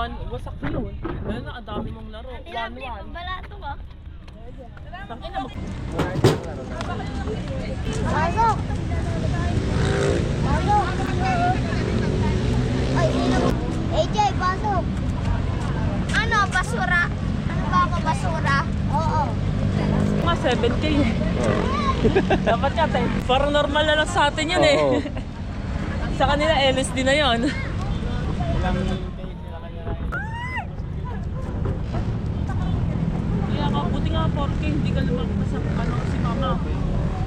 Wasak na yun. Ayun na, ang dami mong laro. 1-1. Balato ka. Tangina mo. Pasok! Pasok! Ay, sino? AJ, pasok! Ano, basura? Ano ba ako, basura? Oo. Mga 7K eh. Dapat nga tayo. Parang normal na lang sa atin yun eh. Sa kanila, LSD na yun. Kaya ka, buti nga 4K, hindi ka lumagpas sa ano si mama.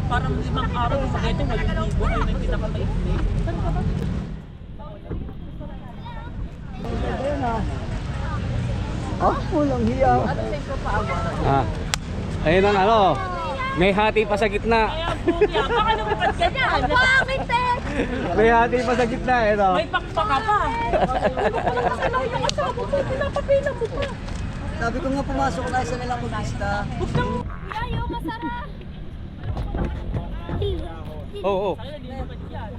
Parang 5 araw sa ito, 8,000. Ayun ang pinakamaikli. Saan ka ba? Walang hiya. Ayun ang ano. May hati pa sa gitna. Kaya bukya, baka lumipad ka niyan. Bakit eh? May hati pa sa gitna, ito. May pakpa ka pa. Kasi lang yung asawa ko, pinapapila mo pa. Sabi ko nga pumasok na isa nilang mag-lista. Huwag kang... Yayo, masarap! Oo. Kaya hindi naman yan.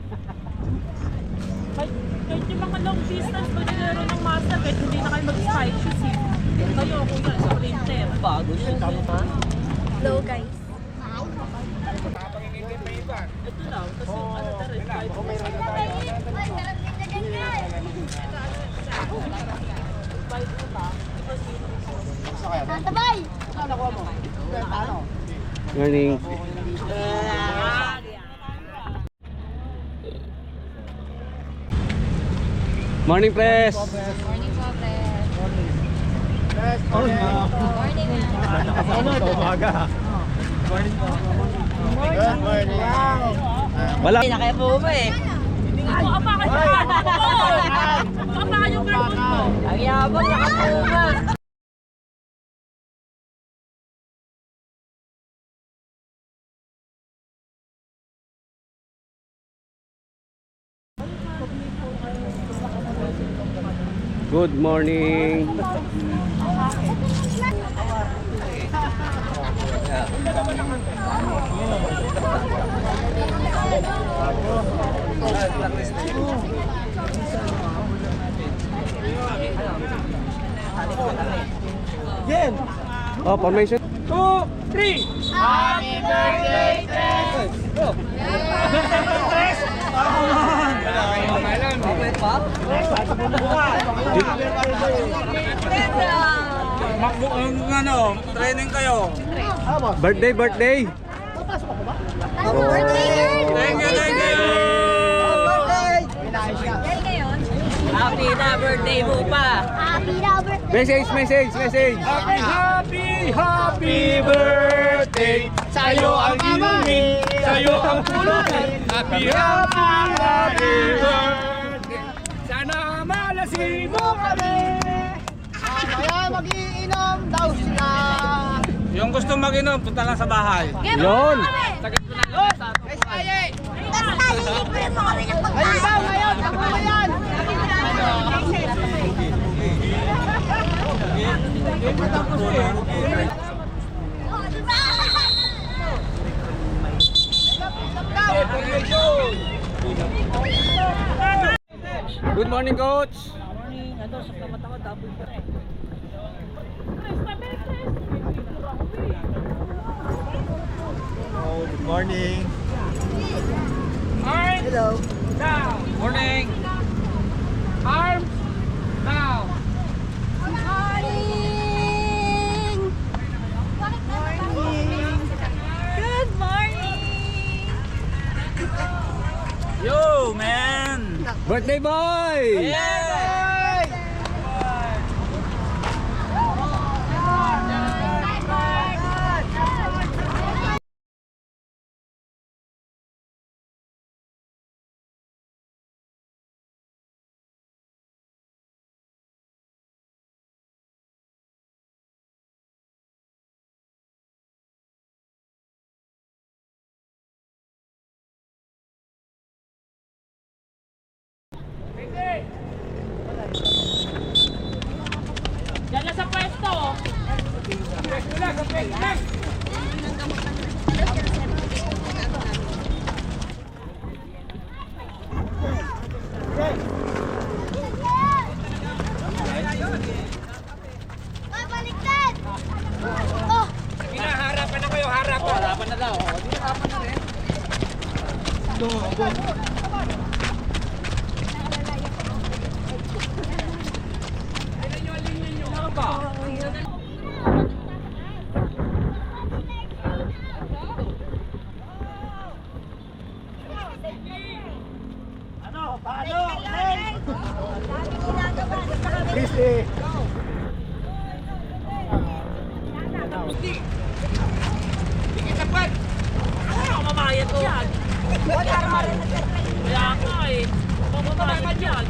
Kahit yung mga long distance, pwede na rin ng master kahit hindi na kayo mag-spike shoes eh. Kayo, kuya, sa printer. Bago yun. Hello guys. Ito lang, kasi yung ano na rin, kahit Tatabay! Morning. Morning, Pres. Morning po, Fred. Morning. Morning na. Umaga. Morning po. Good morning. Wala. kaya po ba eh. Hindi ko apakan yung carbon ko. Apakan yung carbon ko. Ang yabang nakapunga. Good morning. Jen! Oh, formation. 2, 3. Happy birthday, Fred! Training kayo. Birthday. Happy birthday, girl! Thank you. Yan ngayon. Happy na birthday mo pa. Happy na birthday! Message. Happy birthday sa'yo ang inumin, sa'yo ang pulutin. Happy birthday. Sana malasing mo kami. Kaya mag-iinom daw sila. Yung gusto mag-inom, punta lang sa bahay. Yon. Basta lilibre mo kami ng pagkain! Ayun daw ngayon, ako na yan. Oh, diba? Good morning, coach. Morning, ano, sa kamata ko, double ka eh. Good morning. Arms Hello. down. Morning. Arms down. Morning! Good morning! Yo, man. Birthday boy. Yan na sa pwesto. Pwesto lang, sa pwesto lang. Christy! Ano, mamayat yan. Kaya nga eh. Mamayat yan.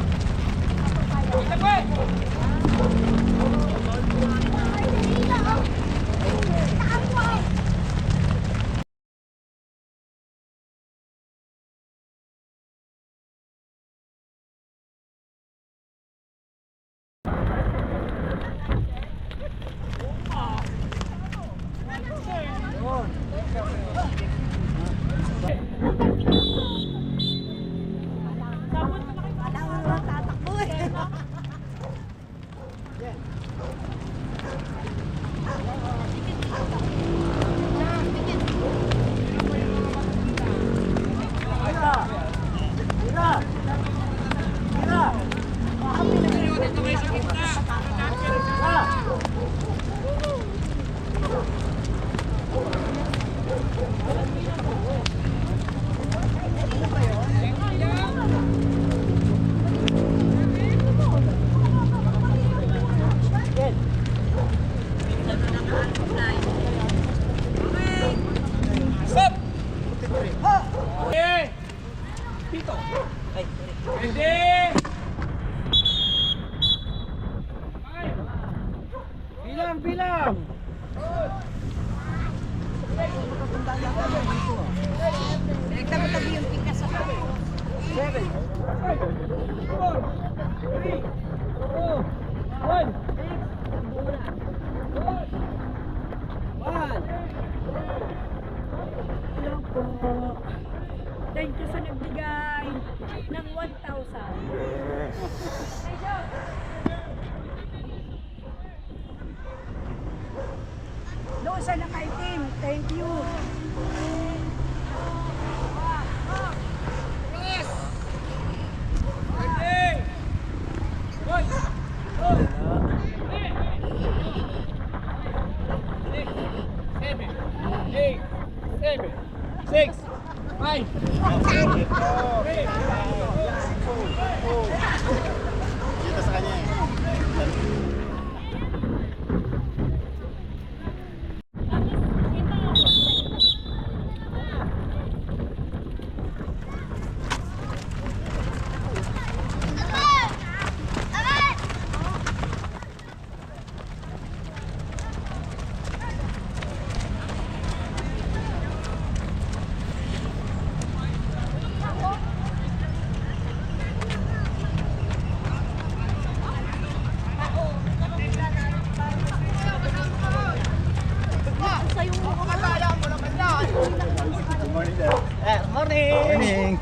Bilang! Thank you sa nagbigay ng 1,000. Doon sa nakaitim, thank you. Morning!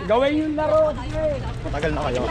Gawin yung laro. Matagal na kayo.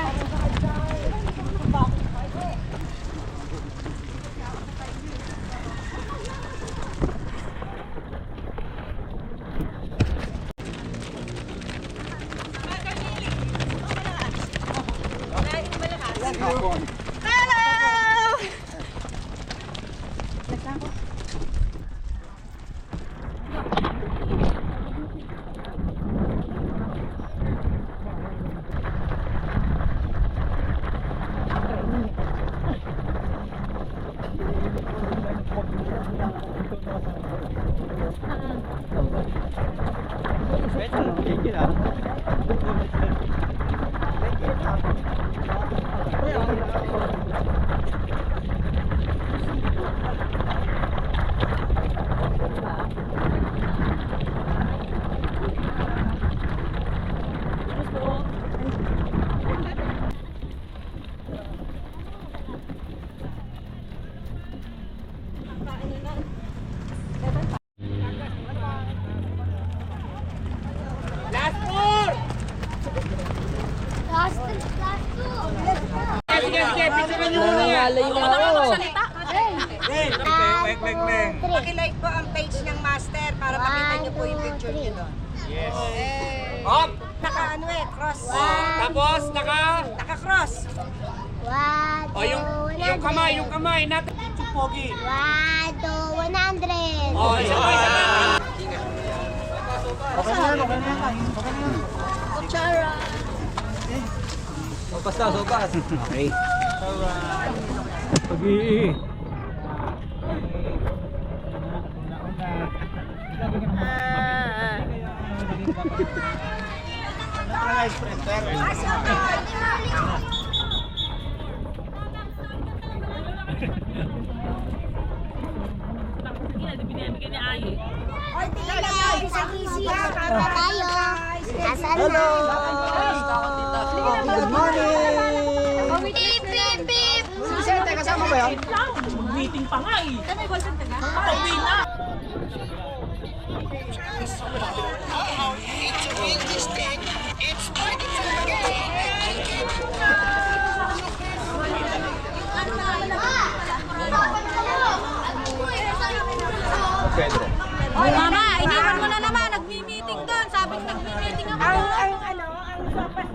Lalayo na ako. Pakilike po ang page ng Master para makita niyo po yung picture niyo doon. Yes. Hop! Naka ano cross. Tapos, Naka-cross. 1 to 100. yung kamay natin. Pogi. 1 to 100. Isa pa. Okay na yan, okay na yan. Okay na yan. Kutsara. Sopas. Okay. Binibigyan ni Ayi. Para tayo. Nasaan na? Good morning! Beep, beep, beep. Sisente, kasama ba yan? Meeting pa nga eh. Pauwi na. Pedro. Mama, iniwan mo na naman. Nagmi-meeting doon. Sabi ko nagmi-meeting ako. Ang sopas